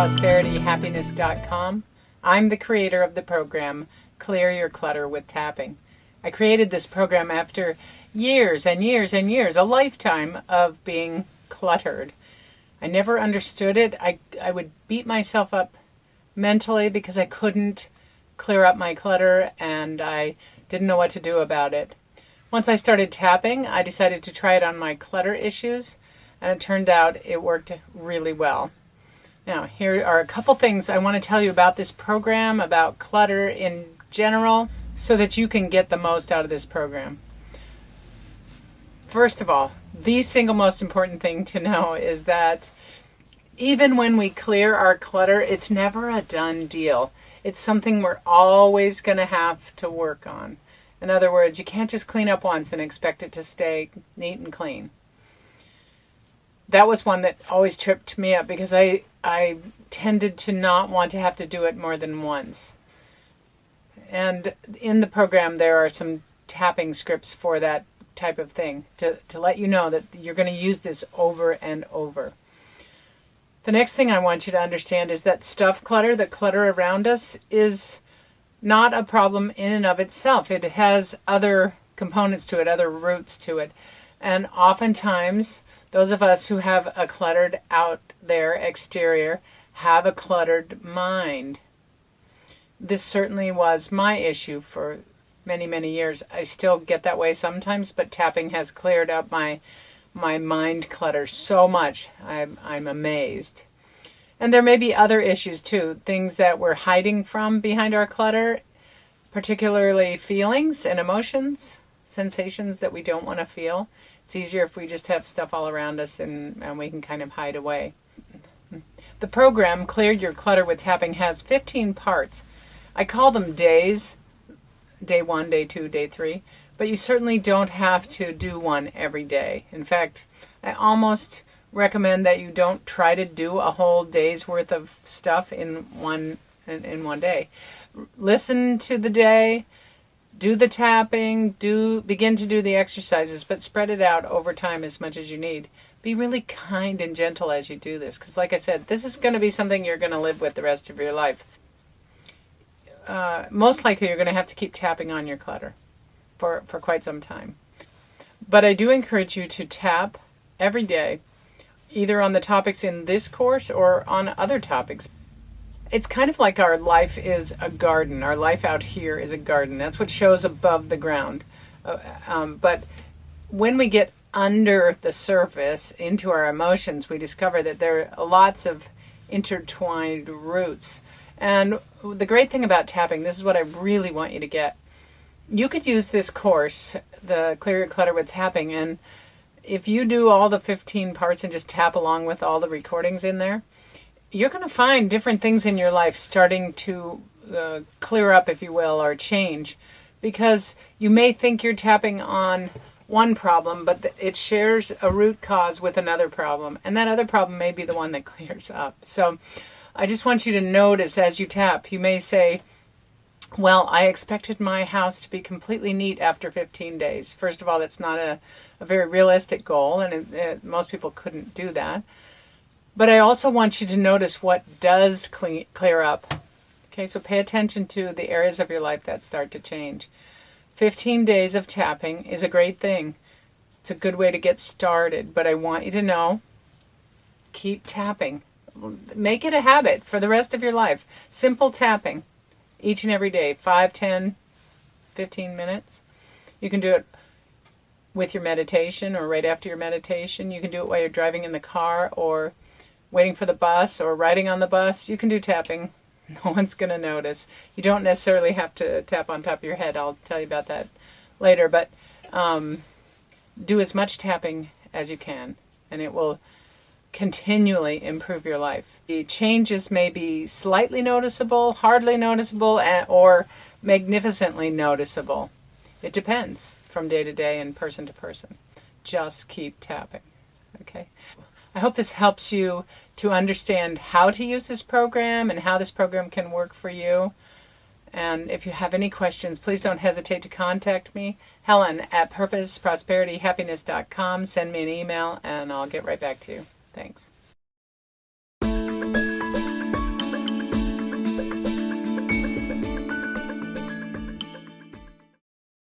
PurposeProsperityHappiness.com. I'm the creator of the program, Clear Your Clutter with Tapping. I created this program after years and years and years, a lifetime of being cluttered. I never understood it. I would beat myself up mentally because I couldn't clear up my clutter and I didn't know what to do about it. Once I started tapping, I decided to try it on my clutter issues, and it turned out it worked really well. Now, here are a couple things I want to tell you about this program, about clutter in general, so that you can get the most out of this program. First of all, the single most important thing to know is that even when we clear our clutter, it's never a done deal. It's something we're always going to have to work on. In other words, you can't just clean up once and expect it to stay neat and clean. That was one that always tripped me up because I tended to not want to have to do it more than once. And in the program, there are some tapping scripts for that type of thing to let you know that you're going to use this over and over. The next thing I want you to understand is that stuff clutter, the clutter around us, is not a problem in and of itself. It has other components to it, other roots to it. And oftentimes, those of us who have a cluttered out there exterior have a cluttered mind. This certainly was my issue for many, many years. I still get that way sometimes, but tapping has cleared up my mind clutter so much. I'm amazed. And there may be other issues too, things that we're hiding from behind our clutter, particularly feelings and emotions, sensations that we don't want to feel. It's easier if we just have stuff all around us and we can kind of hide away. The program, Clear Your Clutter with Tapping, has 15 parts. I call them days, day 1, day 2, day 3, but you certainly don't have to do one every day. In fact, I almost recommend that you don't try to do a whole day's worth of stuff in one day. Listen to the day, do the tapping, begin to do the exercises, but spread it out over time as much as you need. Be really kind and gentle as you do this, because like I said, this is going to be something you're going to live with the rest of your life. Most likely you're going to have to keep tapping on your clutter for quite some time. But I do encourage you to tap every day, either on the topics in this course or on other topics. It's kind of like our life is a garden. Our life out here is a garden. That's what shows above the ground. But when we get under the surface into our emotions, we discover that there are lots of intertwined roots. And the great thing about tapping, this is what I really want you to get. You could use this course, the Clear Your Clutter with Tapping, and if you do all the 15 parts and just tap along with all the recordings in there, you're going to find different things in your life starting to clear up, if you will, or change. Because you may think you're tapping on one problem, but it shares a root cause with another problem. And that other problem may be the one that clears up. So I just want you to notice as you tap, you may say, well, I expected my house to be completely neat after 15 days. First of all, that's not a very realistic goal, and most people couldn't do that. But I also want you to notice what does clear up. Okay, so pay attention to the areas of your life that start to change. 15 days of tapping is a great thing. It's a good way to get started, but I want you to know, keep tapping. Make it a habit for the rest of your life. Simple tapping each and every day, 5, 10, 15 minutes. You can do it with your meditation or right after your meditation. You can do it while you're driving in the car or waiting for the bus or riding on the bus. You can do tapping. No one's going to notice. You don't necessarily have to tap on top of your head. I'll tell you about that later. But do as much tapping as you can, and it will continually improve your life. The changes may be slightly noticeable, hardly noticeable, or magnificently noticeable. It depends from day to day and person to person. Just keep tapping. Okay? I hope this helps you to understand how to use this program and how this program can work for you. And if you have any questions, please don't hesitate to contact me, Helen at PurposeProsperityHappiness.com. Send me an email and I'll get right back to you. Thanks.